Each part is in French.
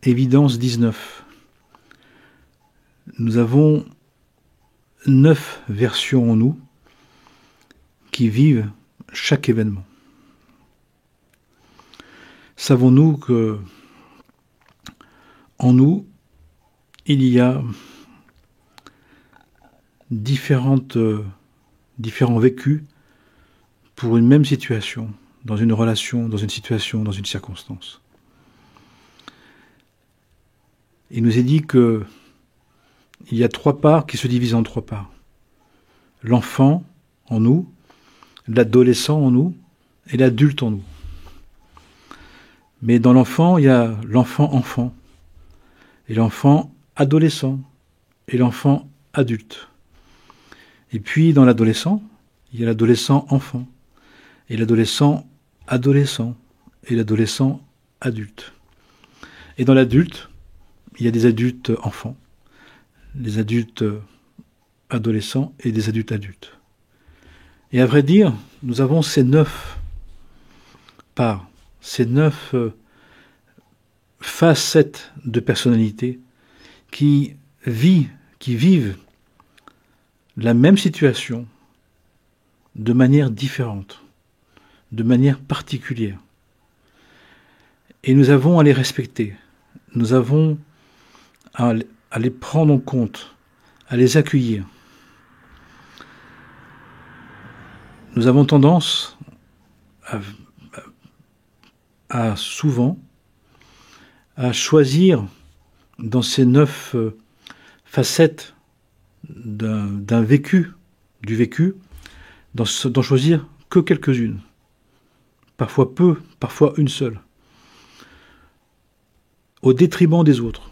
Évidence 19. Nous avons 9 versions en nous qui vivent chaque événement. Savons-nous que en nous, il y a différents vécus pour une même situation, dans une relation, dans une situation, dans une circonstance. Il nous est dit que il y a 3 parts qui se divisent en 3 parts. L'enfant en nous, l'adolescent en nous et l'adulte en nous. Mais dans l'enfant, il y a l'enfant-enfant, et l'enfant adolescent, et l'enfant adulte. Et puis dans l'adolescent, il y a l'adolescent enfant, et l'adolescent adolescent, et l'adolescent adulte. Et dans l'adulte, il y a des adultes enfants, des adultes adolescents et des adultes adultes. Et à vrai dire, nous avons ces 9 parts, ces 9 facettes de personnalité qui vivent la même situation de manière différente, de manière particulière. Et nous avons à les respecter, nous avons à les prendre en compte, à les accueillir. Nous avons tendance à souvent à choisir dans ces 9 facettes du vécu, d'en choisir que quelques-unes. Parfois peu, parfois une seule. Au détriment des autres,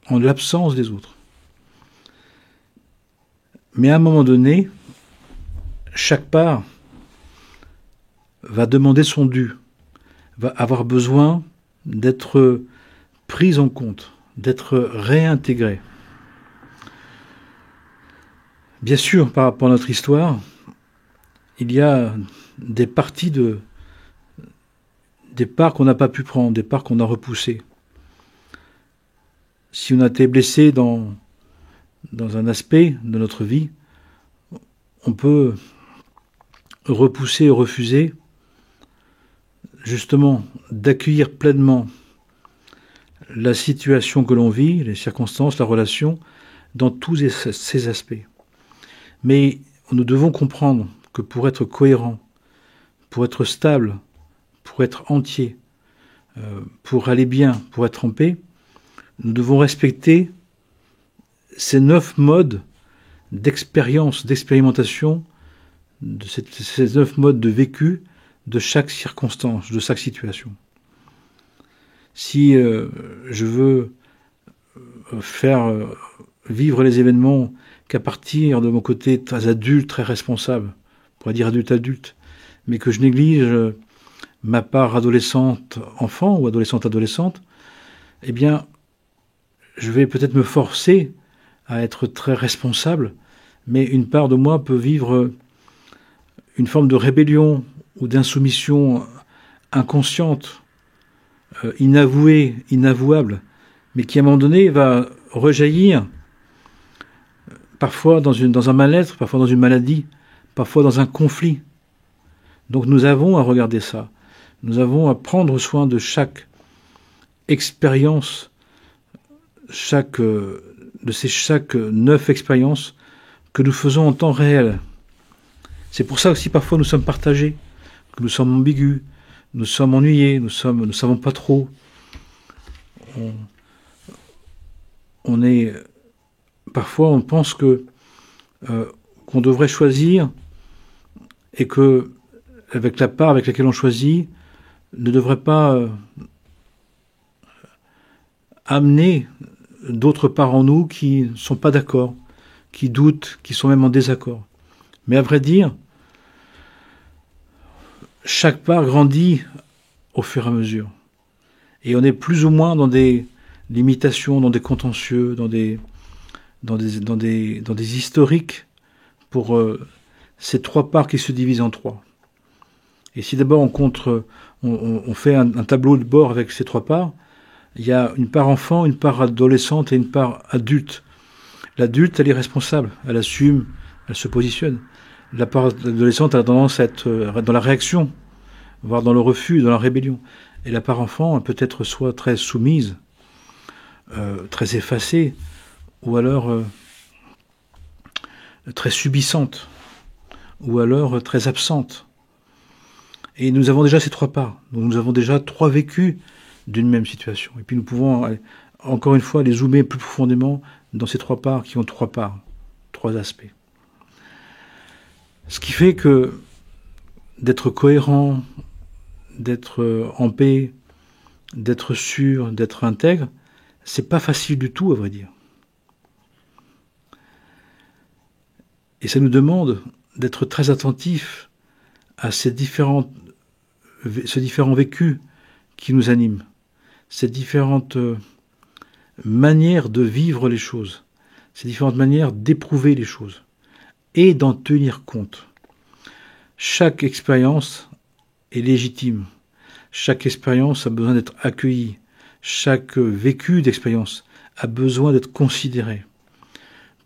en l'absence des autres. Mais à un moment donné, chaque part va demander son dû, va avoir besoin d'être prise en compte, d'être réintégrée. Bien sûr, par rapport à notre histoire, il y a des parties des parts qu'on n'a pas pu prendre, des parts qu'on a repoussées. Si on a été blessé dans un aspect de notre vie, on peut repousser et refuser justement d'accueillir pleinement la situation que l'on vit, les circonstances, la relation, dans tous ces aspects. Mais nous devons comprendre que pour être cohérent, pour être stable, pour être entier, pour aller bien, pour être en paix, nous devons respecter ces 9 modes d'expérience, d'expérimentation, ces 9 modes de vécu de chaque circonstance, de chaque situation. Si je veux faire vivre les événements qu'à partir de mon côté très adulte, très responsable, on pourrait dire adulte, mais que je néglige ma part adolescente-enfant ou adolescente-adolescente, eh bien, je vais peut-être me forcer à être très responsable, mais une part de moi peut vivre une forme de rébellion ou d'insoumission inconsciente, inavouée, inavouable, mais qui à un moment donné va rejaillir parfois dans un mal-être, parfois dans une maladie, parfois dans un conflit. Donc nous avons à regarder ça. Nous avons à prendre soin de chaque expérience, chaque 9 expériences que nous faisons en temps réel. C'est pour ça aussi parfois nous sommes partagés, que nous sommes ambigus, nous sommes ennuyés, nous ne savons pas trop. Parfois on pense qu'on devrait choisir et que avec la part avec laquelle on choisit ne devrait pas amener d'autres parts en nous qui ne sont pas d'accord, qui doutent, qui sont même en désaccord. Mais à vrai dire, chaque part grandit au fur et à mesure. Et on est plus ou moins dans des limitations, dans des contentieux, dans des historiques pour ces 3 parts qui se divisent en 3. Et si d'abord on fait un tableau de bord avec ces 3 parts, Il y a une part enfant, une part adolescente et une part adulte. L'adulte, elle est responsable, elle assume, elle se positionne. La part adolescente, elle a tendance à être dans la réaction, voire dans le refus, dans la rébellion. Et la part enfant, elle peut être soit très soumise, très effacée, ou alors très subissante, ou alors très absente. Et nous avons déjà ces trois parts. Nous avons déjà trois vécus d'une même situation. Et puis nous pouvons, encore une fois, les zoomer plus profondément dans ces trois parts qui ont trois parts, trois aspects. Ce qui fait que d'être cohérent, d'être en paix, d'être sûr, d'être intègre, c'est pas facile du tout, à vrai dire. Et ça nous demande d'être très attentifs à ces différents vécus qui nous animent, ces différentes manières de vivre les choses, ces différentes manières d'éprouver les choses et d'en tenir compte. Chaque expérience est légitime. Chaque expérience a besoin d'être accueillie. Chaque vécu d'expérience a besoin d'être considéré.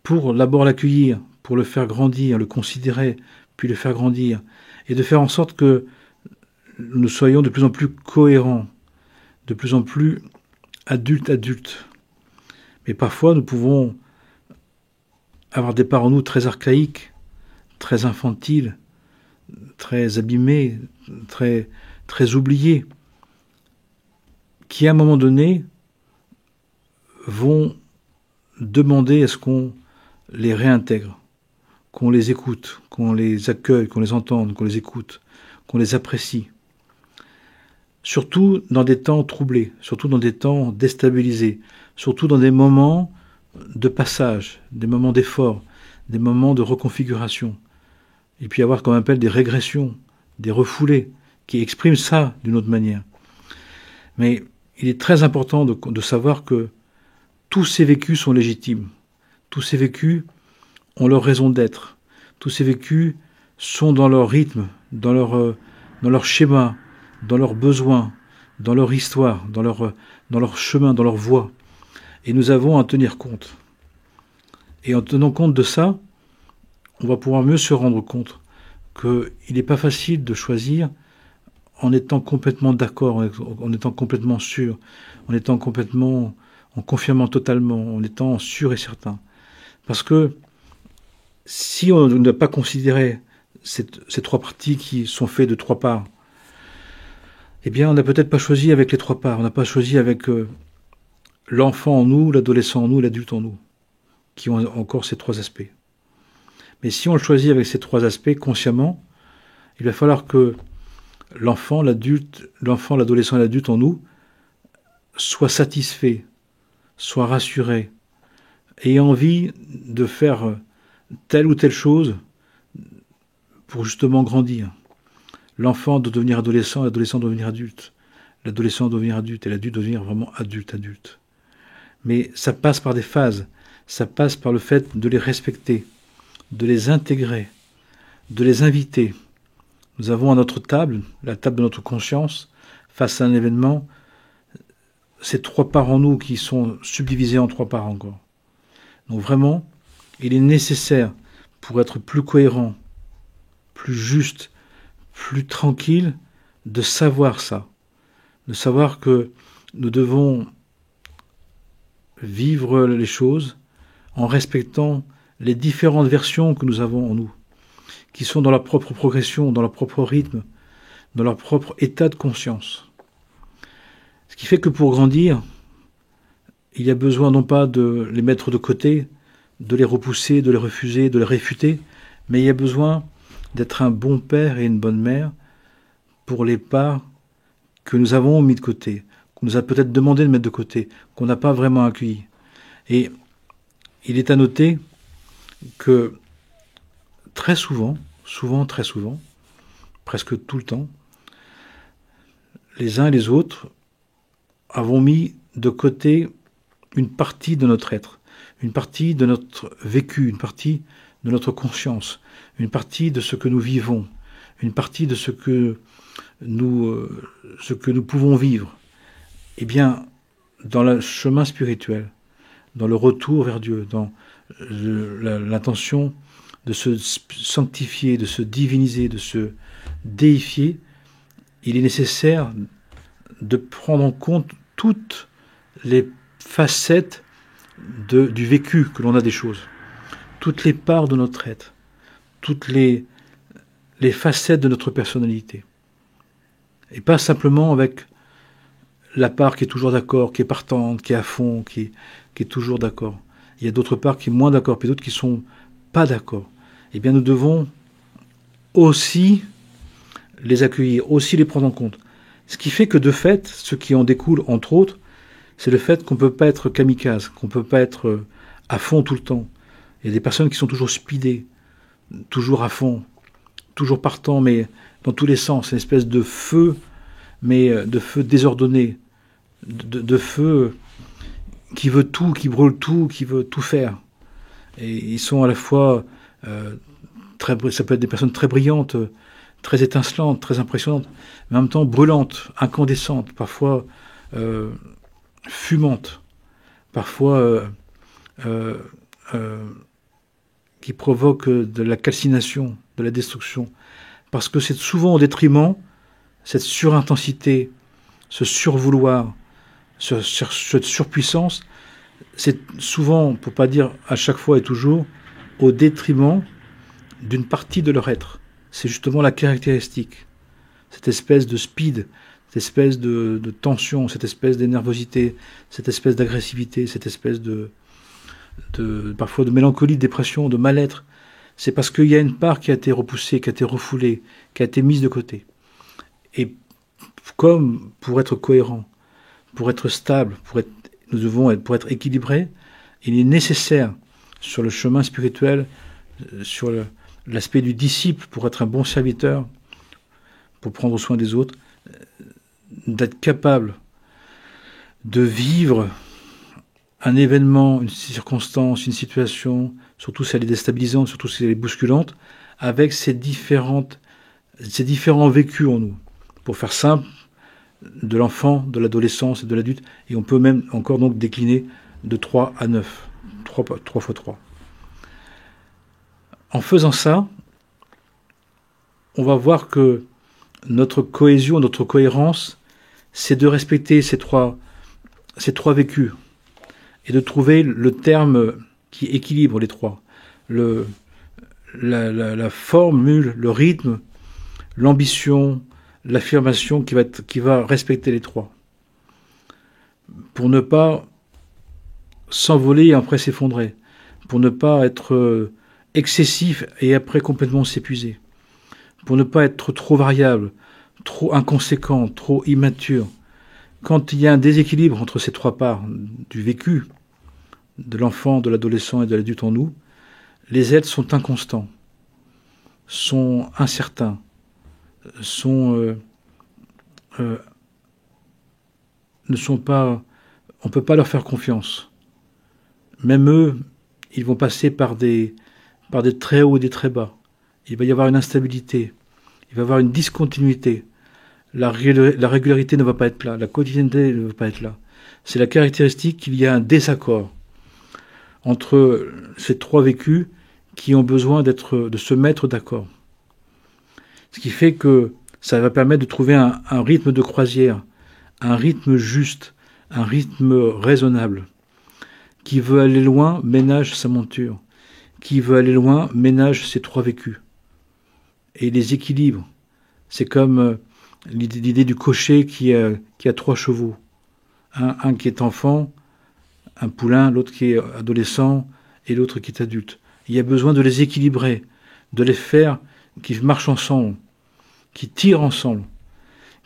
Pour d'abord l'accueillir, pour le faire grandir, le considérer, puis le faire grandir, et de faire en sorte que nous soyons de plus en plus cohérents, de plus en plus adultes. Mais parfois, nous pouvons avoir des parts en nous très archaïques, très infantiles, très abîmées, très oubliées, qui à un moment donné vont demander à ce qu'on les réintègre, qu'on les écoute, qu'on les accueille, qu'on les entende, qu'on les écoute, qu'on les apprécie. Surtout dans des temps troublés, surtout dans des temps déstabilisés, surtout dans des moments de passage, des moments d'effort, des moments de reconfiguration. Et puis avoir, comme on appelle, des régressions, des refoulés, qui expriment ça d'une autre manière. Mais il est très important de savoir que tous ces vécus sont légitimes. Tous ces vécus ont leur raison d'être. Tous ces vécus sont dans leur rythme, dans leur schéma, dans leurs besoins, dans leur histoire, dans leur chemin, dans leur voie. Et nous avons à en tenir compte. Et en tenant compte de ça, on va pouvoir mieux se rendre compte qu'il n'est pas facile de choisir en étant complètement d'accord, en étant complètement sûr, en confirmant totalement, en étant sûr et certain. Parce que si on n'a pas considéré ces trois parties qui sont faites de trois parts, eh bien on n'a peut-être pas choisi avec les trois parts, on n'a pas choisi avec l'enfant en nous, l'adolescent en nous, l'adulte en nous, qui ont encore ces trois aspects. Mais si on le choisit avec ces trois aspects consciemment, il va falloir que l'enfant, l'adolescent et l'adulte en nous soit satisfait, soit rassuré, ait envie de faire telle ou telle chose pour justement grandir. L'enfant doit devenir adolescent, l'adolescent doit devenir adulte. L'adolescent doit devenir adulte et l'adulte doit devenir vraiment adulte. Mais ça passe par des phases, ça passe par le fait de les respecter, de les intégrer, de les inviter. Nous avons à notre table, la table de notre conscience, face à un événement, ces trois parts en nous qui sont subdivisées en trois parts encore. Donc vraiment, il est nécessaire, pour être plus cohérent, plus juste, plus tranquille, de savoir ça. De savoir que nous devons vivre les choses en respectant les différentes versions que nous avons en nous, qui sont dans leur propre progression, dans leur propre rythme, dans leur propre état de conscience. Ce qui fait que pour grandir, il y a besoin non pas de les mettre de côté, de les repousser, de les refuser, de les réfuter, mais il y a besoin d'être un bon père et une bonne mère pour les parts que nous avons mis de côté, qu'on nous a peut-être demandé de mettre de côté, qu'on n'a pas vraiment accueilli. Et il est à noter que très souvent, presque tout le temps, les uns et les autres avons mis de côté une partie de notre être, une partie de notre vécu, une partie de notre conscience, une partie de ce que nous vivons, une partie de ce que nous pouvons vivre. Eh bien, dans le chemin spirituel, dans le retour vers Dieu, dans l'intention de se sanctifier, de se diviniser, de se déifier, il est nécessaire de prendre en compte toutes les facettes du vécu que l'on a des choses, toutes les parts de notre être, toutes les facettes de notre personnalité. Et pas simplement avec la part qui est toujours d'accord, qui est partante, qui est à fond, qui est toujours d'accord. Il y a d'autres parts qui sont moins d'accord, puis d'autres qui ne sont pas d'accord. Eh bien, nous devons aussi les accueillir, aussi les prendre en compte. Ce qui fait que, de fait, ce qui en découle, entre autres, c'est le fait qu'on ne peut pas être kamikaze, qu'on ne peut pas être à fond tout le temps. Il y a des personnes qui sont toujours speedées, toujours à fond, toujours partant, mais dans tous les sens. Une espèce de feu, mais de feu désordonné, de feu qui veut tout, qui brûle tout, qui veut tout faire. Et ils sont à la fois, ça peut être des personnes très brillantes, très étincelantes, très impressionnantes, mais en même temps brûlantes, incandescentes, parfois fumantes, parfois qui provoquent de la calcination, de la destruction. Parce que c'est souvent au détriment, cette surintensité, ce survouloir, cette surpuissance, c'est souvent, pour ne pas dire à chaque fois et toujours, au détriment d'une partie de leur être. C'est justement la caractéristique. Cette espèce de speed, cette espèce de tension, cette espèce d'énervosité, cette espèce d'agressivité, cette espèce parfois de mélancolie, de dépression, de mal-être. C'est parce qu'il y a une part qui a été repoussée, qui a été refoulée, qui a été mise de côté. Et comme pour être cohérent, pour être stable, pour être équilibré, il est nécessaire sur le chemin spirituel, sur l'aspect du disciple, pour être un bon serviteur, pour prendre soin des autres, d'être capable de vivre un événement, une circonstance, une situation, surtout si elle est déstabilisante, surtout si elle est bousculante, avec ces différents vécus en nous. Pour faire simple, de l'enfant, de l'adolescence et de l'adulte, et on peut même encore donc décliner de 3 à 9, 3 fois 3. En faisant ça, on va voir que notre cohésion, notre cohérence, c'est de respecter ces trois vécus et de trouver le terme qui équilibre les trois. La formule, le rythme, l'ambition, l'affirmation qui va respecter les trois. Pour ne pas s'envoler et après s'effondrer. Pour ne pas être excessif et après complètement s'épuiser. Pour ne pas être trop variable, trop inconséquent, trop immature. Quand il y a un déséquilibre entre ces trois parts du vécu, de l'enfant, de l'adolescent et de l'adulte en nous, les êtres sont inconstants, sont incertains, on ne peut pas leur faire confiance. Même eux, ils vont passer par des très hauts et des très bas. Il va y avoir une instabilité, il va y avoir une discontinuité. La régularité ne va pas être là, la quotidienneté ne va pas être là. C'est la caractéristique qu'il y a un désaccord entre ces trois vécus qui ont besoin de se mettre d'accord. Ce qui fait que ça va permettre de trouver un rythme de croisière, un rythme juste, un rythme raisonnable. Qui veut aller loin, ménage sa monture. Qui veut aller loin, ménage ses trois vécus. Et les équilibre. C'est comme l'idée du cocher qui a trois chevaux. Un qui est enfant, un poulain, l'autre qui est adolescent et l'autre qui est adulte. Il y a besoin de les équilibrer, de les faire qu'ils marchent ensemble, qu'ils tirent ensemble,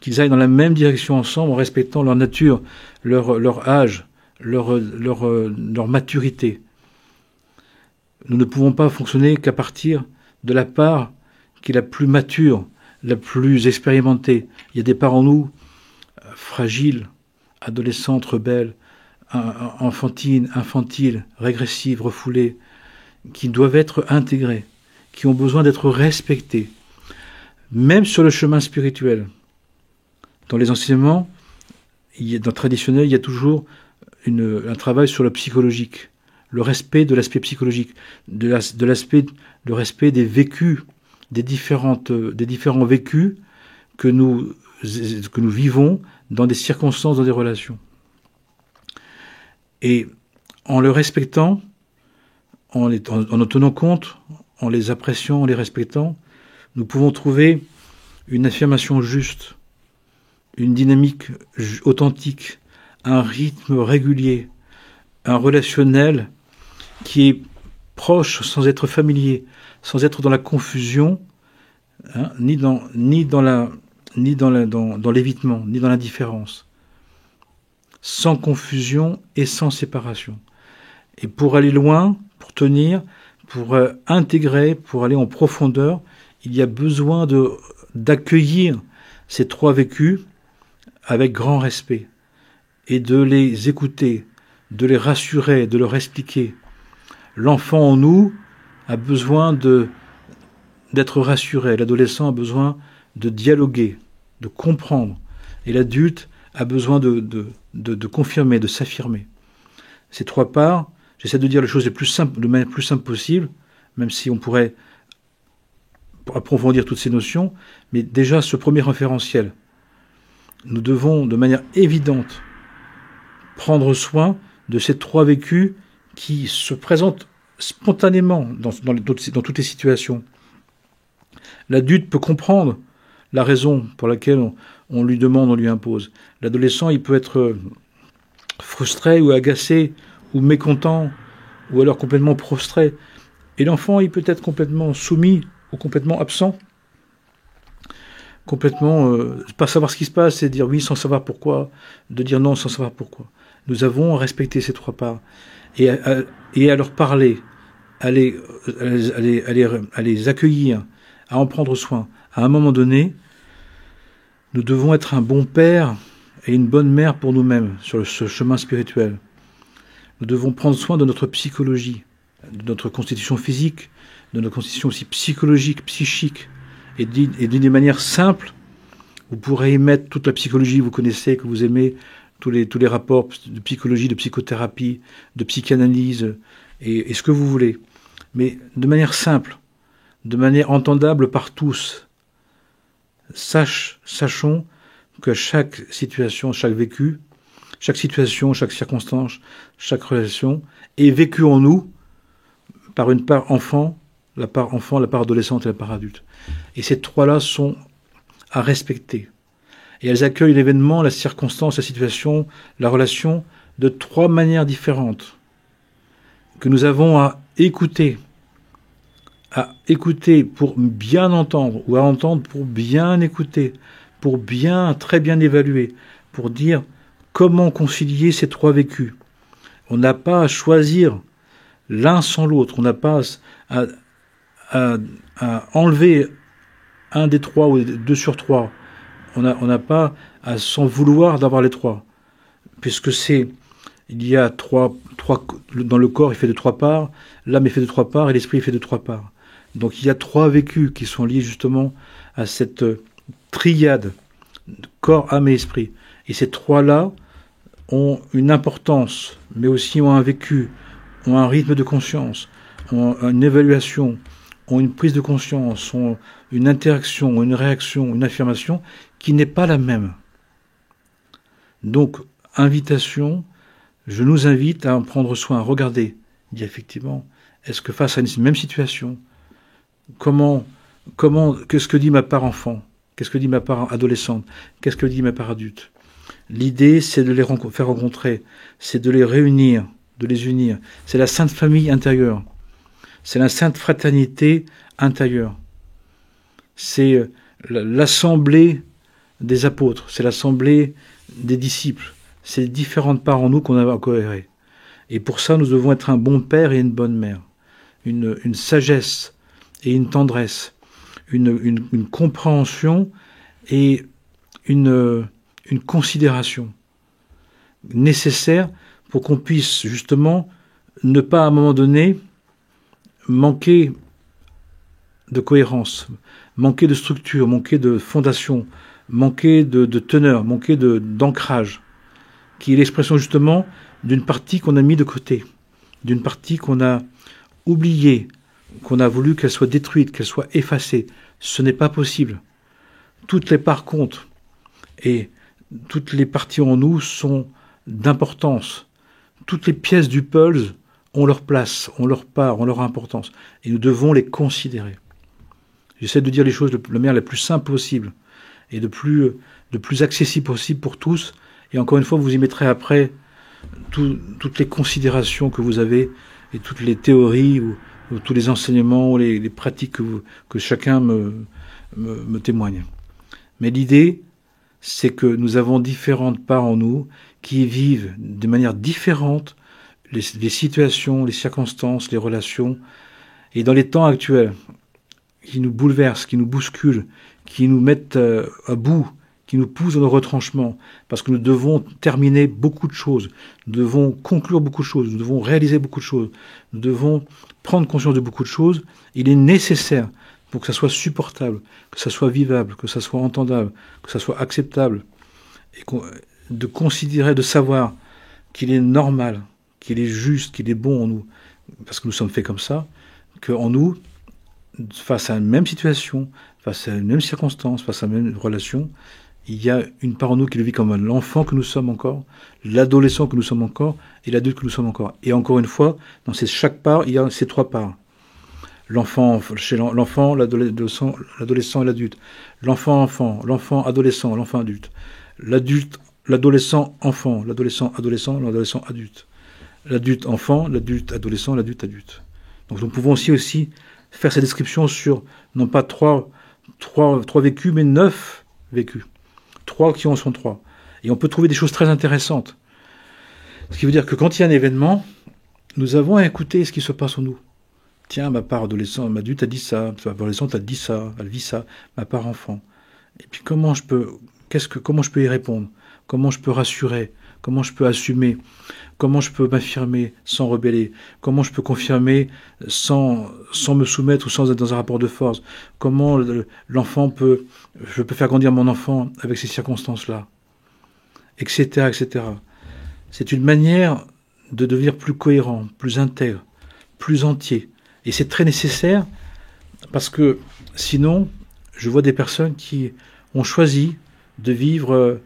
qu'ils aillent dans la même direction ensemble en respectant leur nature, leur âge, leur maturité. Nous ne pouvons pas fonctionner qu'à partir de la part qui est la plus mature, la plus expérimentée. Il y a des parts en nous fragiles, adolescentes, rebelles, enfantines, infantiles, régressives, refoulées, qui doivent être intégrées, qui ont besoin d'être respectées. Même sur le chemin spirituel. Dans les enseignements, traditionnels, il y a toujours un travail sur le psychologique, le respect de l'aspect psychologique, le respect des vécus, des différents vécus que nous vivons dans des circonstances, dans des relations. Et en le respectant, en en tenant compte, en les appréciant, en les respectant, nous pouvons trouver une affirmation juste, une dynamique authentique, un rythme régulier, un relationnel qui est proche sans être familier, sans être dans la confusion, hein, ni dans l'évitement, ni dans l'indifférence, sans confusion et sans séparation. Et pour aller loin, pour tenir, pour intégrer, pour aller en profondeur, il y a besoin d'accueillir ces trois vécus avec grand respect et de les écouter, de les rassurer, de leur expliquer. L'enfant en nous a besoin d'être rassuré, l'adolescent a besoin de dialoguer, de comprendre, et l'adulte a besoin de confirmer, de s'affirmer. Ces trois parts, j'essaie de dire les choses de manière plus simple possible, même si on pourrait approfondir toutes ces notions, mais déjà ce premier référentiel, nous devons de manière évidente prendre soin de ces trois vécus qui se présentent spontanément dans toutes les situations. L'adulte peut comprendre la raison pour laquelle on lui demande, on lui impose. L'adolescent, il peut être frustré ou agacé ou mécontent ou alors complètement prostré. Et l'enfant, il peut être complètement soumis ou complètement absent. Complètement pas savoir ce qui se passe et dire oui sans savoir pourquoi, de dire non sans savoir pourquoi. Nous avons à respecter ces trois parts et à leur parler, à les accueillir, à en prendre soin. À un moment donné, nous devons être un bon père et une bonne mère pour nous-mêmes sur ce chemin spirituel. Nous devons prendre soin de notre psychologie, de notre constitution physique, de notre constitution aussi psychologique, psychique, et d'une manière simple. Vous pourrez y mettre toute la psychologie, vous connaissez, que vous aimez, tous les rapports de psychologie, de psychothérapie, de psychanalyse, et ce que vous voulez. Mais de manière simple, de manière entendable par tous. Sachons que chaque situation, chaque vécu, chaque situation, chaque circonstance, chaque relation est vécue en nous par une part enfant, la part adolescente et la part adulte. Et ces trois-là sont à respecter. Et elles accueillent l'événement, la circonstance, la situation, la relation de trois manières différentes que nous avons à écouter pour bien entendre ou à entendre pour bien écouter, pour très bien évaluer, pour dire comment concilier ces trois vécus. On n'a pas à choisir l'un sans l'autre, on n'a pas à enlever un des trois ou deux sur trois. On n'a pas à s'en vouloir d'avoir les trois, puisque il y a trois dans le corps, il fait de trois parts, l'âme est fait de trois parts et l'esprit est fait de trois parts. Donc il y a trois vécus qui sont liés justement à cette triade corps, âme et esprit. Et ces trois-là ont une importance, mais aussi ont un vécu, ont un rythme de conscience, ont une évaluation, ont une prise de conscience, ont une interaction, ont une réaction, une affirmation qui n'est pas la même. Donc, invitation, je nous invite à en prendre soin, à regarder, dire effectivement, est-ce que face à une même situation, qu'est-ce que dit ma part enfant? Qu'est-ce que dit ma part adolescente? Qu'est-ce que dit ma part adulte? L'idée, c'est de les faire rencontrer, c'est de les réunir, de les unir. C'est la sainte famille intérieure. C'est la sainte fraternité intérieure. C'est l'assemblée des apôtres, c'est l'assemblée des disciples. C'est les différentes parts en nous qu'on a à cohérer. Et pour ça, nous devons être un bon père et une bonne mère. Une sagesse et une tendresse. Une compréhension et une considération nécessaire pour qu'on puisse justement ne pas à un moment donné manquer de cohérence, manquer de structure, manquer de fondation, manquer de teneur, manquer d'ancrage, qui est l'expression justement d'une partie qu'on a mis de côté, d'une partie qu'on a oubliée, qu'on a voulu qu'elle soit détruite, qu'elle soit effacée. Ce n'est pas possible. Toutes les parts comptent. Et toutes les parties en nous sont d'importance. Toutes les pièces du puzzle ont leur place, ont leur part, ont leur importance. Et nous devons les considérer. J'essaie de dire les choses de la manière la plus simple possible et de plus accessible possible pour tous. Et encore une fois, vous y mettrez après toutes les considérations que vous avez et toutes les théories ou tous les enseignements ou les pratiques que chacun me témoigne. Mais l'idée, c'est que nous avons différentes parts en nous qui vivent de manière différente les situations, les circonstances, les relations. Et dans les temps actuels, qui nous bouleversent, qui nous bousculent, qui nous mettent à bout, qui nous poussent dans nos retranchements, parce que nous devons terminer beaucoup de choses, nous devons conclure beaucoup de choses, nous devons réaliser beaucoup de choses, nous devons prendre conscience de beaucoup de choses. Il est nécessaire, pour que ça soit supportable, que ça soit vivable, que ça soit entendable, que ça soit acceptable, et de considérer, de savoir qu'il est normal, qu'il est juste, qu'il est bon en nous, parce que nous sommes faits comme ça, qu'en nous, face à une même situation, face à une même circonstance, face à une même relation, il y a une part en nous qui le vit comme l'enfant que nous sommes encore, l'adolescent que nous sommes encore, et l'adulte que nous sommes encore. Et encore une fois, dans chaque part, il y a ces trois parts. L'enfant, l'adolescent et l'adulte. L'enfant, adolescent, l'enfant adulte. L'adulte, l'adolescent enfant, l'adolescent adulte. L'adulte enfant, l'adulte adolescent, l'adulte adulte. Donc nous pouvons aussi faire cette description sur, non pas trois vécus, mais 9 vécus. 3 qui en sont 3. Et on peut trouver des choses très intéressantes. Ce qui veut dire que quand il y a un événement, nous avons à écouter ce qui se passe en nous. Tiens, ma part adolescent, ma adulte a dit ça, ma part adolescente a dit ça, elle vit ça, ma part enfant. Et puis comment je peux y répondre? Comment je peux rassurer? Comment je peux assumer? Comment je peux m'affirmer sans rebeller? Comment je peux confirmer sans me soumettre ou sans être dans un rapport de force? Comment je peux faire grandir mon enfant avec ces circonstances-là? Etc., etc. C'est une manière de devenir plus cohérent, plus intègre, plus entier. Et c'est très nécessaire parce que sinon, je vois des personnes qui ont choisi de vivre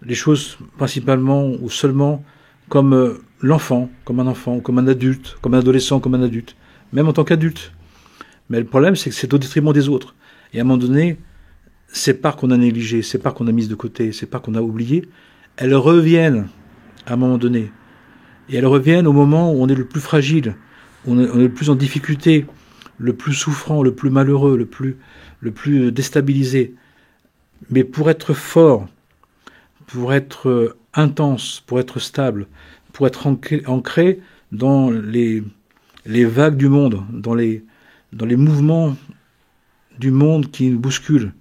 les choses principalement ou seulement comme l'enfant, comme un enfant, comme un adulte, comme un adolescent, comme un adulte, même en tant qu'adulte. Mais le problème, c'est que c'est au détriment des autres. Et à un moment donné, ces parts qu'on a négligées, ces parts qu'on a mises de côté, ces parts qu'on a oubliées, elles reviennent à un moment donné. Et elles reviennent au moment où on est le plus fragile, où on est le plus en difficulté, le plus souffrant, le plus malheureux, le plus déstabilisé. Mais pour être fort, pour être intense, pour être stable, pour être ancré dans les vagues du monde, dans les mouvements du monde qui nous bousculent,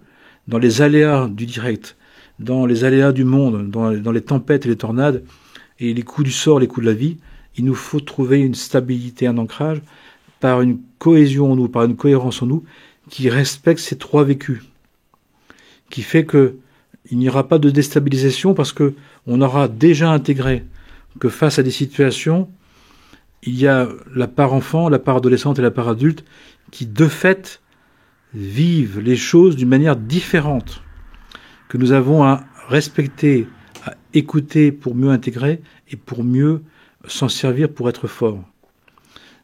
dans les aléas du direct, dans les aléas du monde, dans les tempêtes et les tornades, et les coups du sort, les coups de la vie, il nous faut trouver une stabilité, un ancrage, par une cohésion en nous, par une cohérence en nous, qui respecte ces 3 vécus, qui fait que il n'y aura pas de déstabilisation parce que on aura déjà intégré que face à des situations, il y a la part enfant, la part adolescente et la part adulte qui, de fait, vivent les choses d'une manière différente, que nous avons à respecter, à écouter pour mieux intégrer et pour mieux s'en servir pour être fort.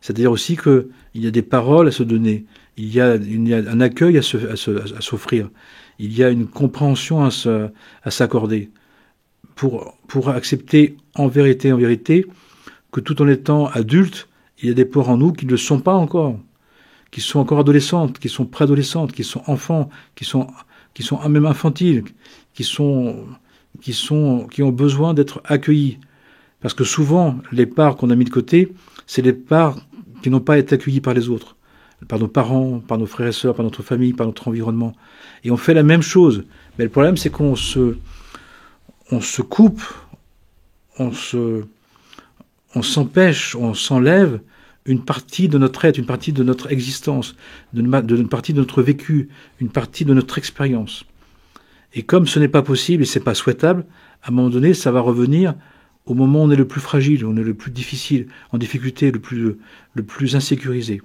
C'est-à-dire aussi qu'il y a des paroles à se donner, il y a un accueil à s'offrir, il y a une compréhension à s'accorder pour accepter en vérité que tout en étant adulte, il y a des parts en nous qui ne le sont pas encore, qui sont encore adolescentes, qui sont préadolescentes, qui sont enfants, qui sont même infantiles, qui ont besoin d'être accueillis. Parce que souvent, les parts qu'on a mis de côté, c'est les parts qui n'ont pas été accueillies par les autres, par nos parents, par nos frères et sœurs, par notre famille, par notre environnement. Et on fait la même chose. Mais le problème, c'est qu'on se coupe, on s'empêche, on s'enlève une partie de notre être, une partie de notre existence, une partie de notre vécu, une partie de notre expérience. Et comme ce n'est pas possible et ce n'est pas souhaitable, à un moment donné, ça va revenir au moment où on est le plus fragile, où on est le plus difficile, en difficulté, le plus insécurisé.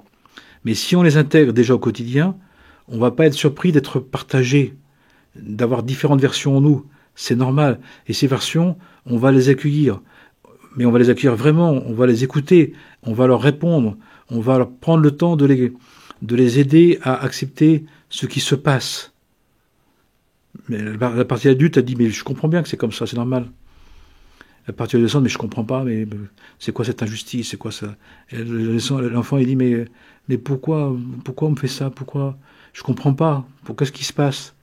Mais si on les intègre déjà au quotidien, on ne va pas être surpris d'être partagé, d'avoir différentes versions en nous. C'est normal. Et ces versions, on va les accueillir. Mais on va les accueillir vraiment, on va les écouter, on va leur répondre, on va leur prendre le temps de les aider à accepter ce qui se passe. Mais la partie adulte a dit, mais je comprends bien que c'est comme ça, c'est normal. La partie adolescente, mais je comprends pas, mais c'est quoi cette injustice, c'est quoi ça? L'enfant, il dit, mais pourquoi on me fait ça? Pourquoi? Je comprends pas. Qu'est-ce qui se passe?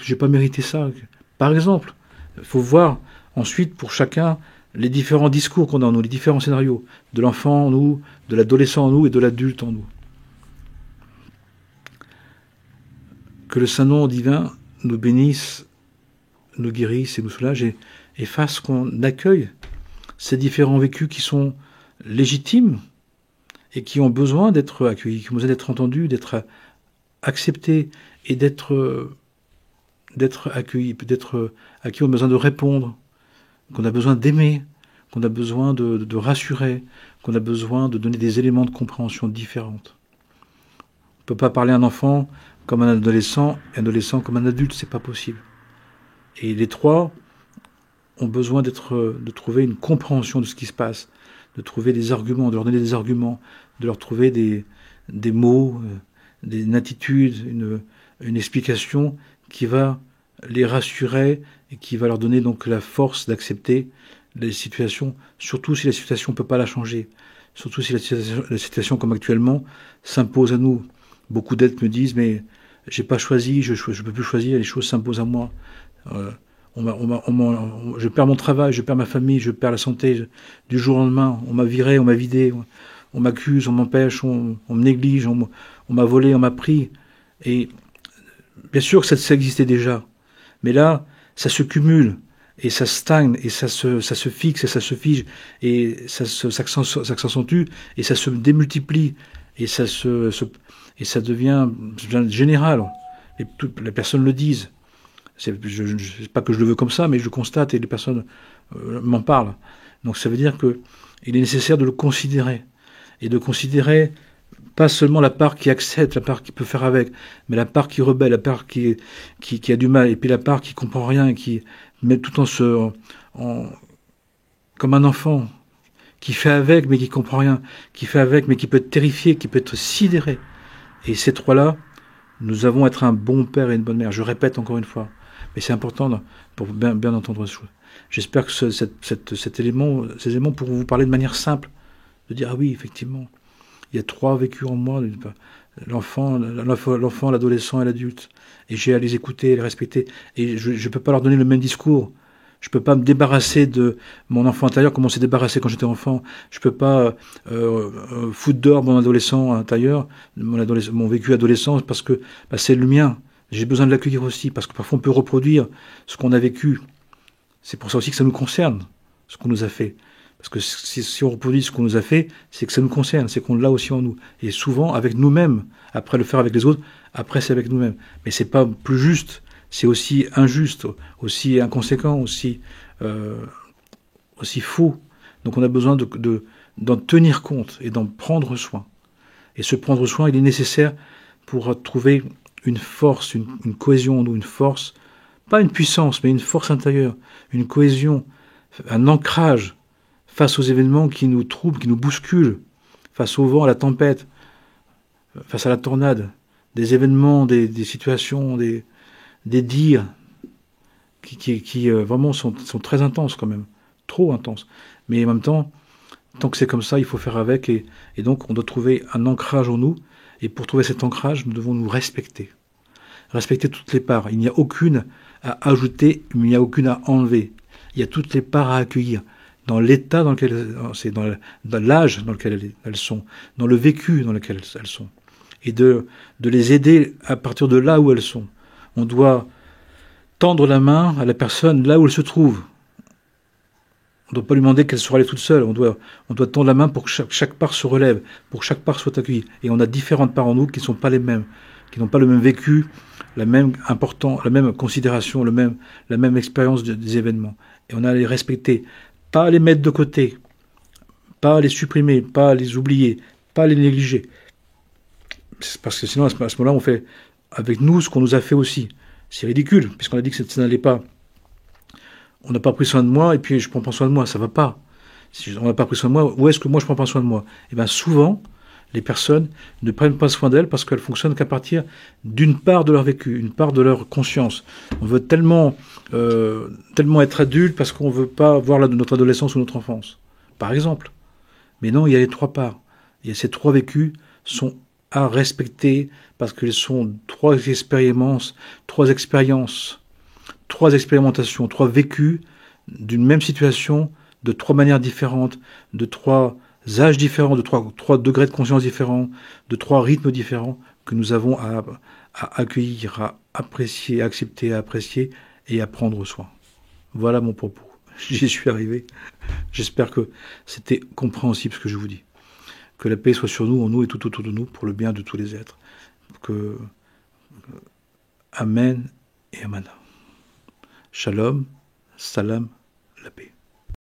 J'ai pas mérité ça. Par exemple, il faut voir ensuite pour chacun les différents discours qu'on a en nous, les différents scénarios, de l'enfant en nous, de l'adolescent en nous et de l'adulte en nous. Que le Saint-Nom divin nous bénisse, nous guérisse et nous soulage et fasse qu'on accueille ces différents vécus qui sont légitimes et qui ont besoin d'être accueillis, qui ont besoin d'être entendus, d'être acceptés et d'être accueillis, à qui on a besoin de répondre, qu'on a besoin d'aimer, qu'on a besoin de rassurer, qu'on a besoin de donner des éléments de compréhension différentes. On ne peut pas parler à un enfant comme un adolescent et un adolescent comme un adulte, c'est pas possible. Et les trois ont besoin de trouver une compréhension de ce qui se passe, de trouver des arguments, de leur donner des arguments, de leur trouver des mots, une attitude, une explication qui va les rassurer et qui va leur donner donc la force d'accepter les situations, surtout si la situation ne peut pas la changer, surtout si la situation comme actuellement s'impose à nous. Beaucoup d'êtres me disent, mais j'ai pas choisi, je peux plus choisir, les choses s'imposent à moi. Je perds mon travail, je perds ma famille, je perds la santé du jour au lendemain. On m'a viré, on m'a vidé, on m'accuse, on m'empêche, on me néglige, on m'a volé, on m'a pris. Et bien sûr que ça existait déjà, mais là, ça se cumule et ça stagne et ça se fixe et ça se fige et ça s'accentue et ça se démultiplie et ça devient général. Et les personnes le disent. C'est pas que je le veux comme ça, mais je constate et les personnes m'en parlent. Donc ça veut dire qu'il est nécessaire de le considérer. Et de considérer pas seulement la part qui accepte, la part qui peut faire avec, mais la part qui rebelle, la part qui a du mal, et puis la part qui comprend rien, et qui met tout comme un enfant, qui fait avec mais qui comprend rien, qui fait avec mais qui peut être terrifié, qui peut être sidéré. Et ces trois-là, nous avons à être un bon père et une bonne mère. Je répète encore une fois. Mais c'est important pour bien entendre les choses. J'espère que ces éléments pourront vous parler de manière simple. De dire, ah oui, effectivement, il y a trois vécus en moi, l'enfant, l'adolescent et l'adulte. Et j'ai à les écouter, les respecter. Et je ne peux pas leur donner le même discours. Je ne peux pas me débarrasser de mon enfant intérieur comme on s'est débarrassé quand j'étais enfant. Je ne peux pas foutre dehors mon adolescent intérieur, mon vécu adolescent, parce que c'est le mien. J'ai besoin de l'accueillir aussi, parce que parfois on peut reproduire ce qu'on a vécu. C'est pour ça aussi que ça nous concerne, ce qu'on nous a fait. Parce que si on reproduit ce qu'on nous a fait, c'est que ça nous concerne, c'est qu'on l'a aussi en nous. Et souvent avec nous-mêmes, après le faire avec les autres, après c'est avec nous-mêmes. Mais c'est pas plus juste, c'est aussi injuste, aussi inconséquent, aussi faux. Donc on a besoin d'en tenir compte et d'en prendre soin. Et ce prendre soin, il est nécessaire pour trouver une force, une cohésion en nous, une force, pas une puissance, mais une force intérieure, une cohésion, un ancrage face aux événements qui nous troublent, qui nous bousculent, face au vent, à la tempête, face à la tornade, des événements, des situations, des dires qui vraiment sont très intenses quand même, trop intenses. Mais en même temps, tant que c'est comme ça, il faut faire avec et donc on doit trouver un ancrage en nous. Et pour trouver cet ancrage, nous devons nous respecter. Respecter toutes les parts. Il n'y a aucune à ajouter, mais il n'y a aucune à enlever. Il y a toutes les parts à accueillir. Dans l'état dans lequel c'est, dans l'âge dans lequel elles sont, dans le vécu dans lequel elles sont. Et de les aider à partir de là où elles sont. On doit tendre la main à la personne là où elle se trouve. On ne doit pas lui demander qu'elle soit allée toute seule. On doit tendre la main pour que chaque part se relève, pour que chaque part soit accueillie. Et on a différentes parts en nous qui ne sont pas les mêmes, qui n'ont pas le même vécu la même considération, la même expérience des événements. Et on a à les respecter, pas les mettre de côté, pas les supprimer, pas les oublier, pas les négliger. Parce que sinon, à ce moment-là, on fait avec nous ce qu'on nous a fait aussi. C'est ridicule, puisqu'on a dit que ça n'allait pas. On n'a pas pris soin de moi, et puis je prends pas soin de moi, ça va pas. Si on n'a pas pris soin de moi, où est-ce que moi je prends pas soin de moi? Et bien souvent, les personnes ne prennent pas soin d'elles parce qu'elles fonctionnent qu'à partir d'une part de leur vécu, une part de leur conscience. On veut tellement être adulte parce qu'on ne veut pas voir notre adolescence ou notre enfance, par exemple. Mais non, il y a les trois parts. Il y a ces trois vécus sont à respecter parce qu'ils sont trois expérimentations, trois expérimentations, trois vécus d'une même situation, de trois manières différentes, de trois âges différents, de trois degrés de conscience différents, de trois rythmes différents que nous avons à accueillir, à apprécier, à accepter, à apprécier et à prendre soin. Voilà mon propos. J'y suis arrivé. J'espère que c'était compréhensible ce que je vous dis. Que la paix soit sur nous, en nous et tout autour de nous, pour le bien de tous les êtres. Amen et Amen. Shalom, salam, la paix.